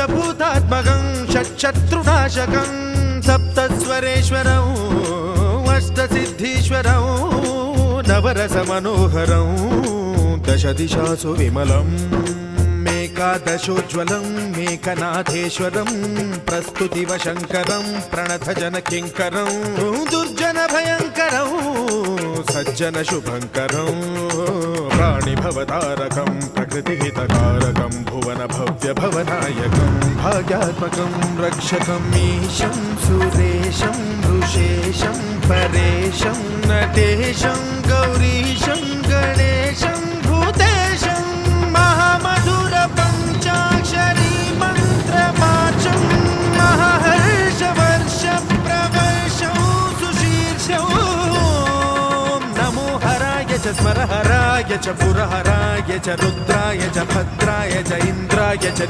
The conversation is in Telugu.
పంచభూతాత్మకం షట్శత్రునాశకం సప్తస్వరేశ్వరం అష్టసిద్ధీశ్వరం నవరసమనోహరం దశ దిశాసు విమలం మేకాదశోజ్వలం మేకనాథేశ్వరం ప్రస్తుతివ శంకరం ప్రణతజన కింకరం దుర్జన భయంకరం సజ్జన శుభంకరం ప్రాణిభవతారకం ప్రకృతిహితకారకం భువన భవ్య భవనాయకం భాగ్యాత్మకం రక్షకం ఈశం సురేశం ఋషేశం పరేశం నటేశం గౌరీశం గణేశం భూతేశం మహామధుర పంచాక్షరీ మంత్రమాచం మహాహర్షవర్ష ప్రవర్షం సుశీర్షం నమో హరాయ చ స్మరహరాయ చ పురహరాయ చ రుద్రాయ చ భద్రాయ చ ఇంద్రాయ చ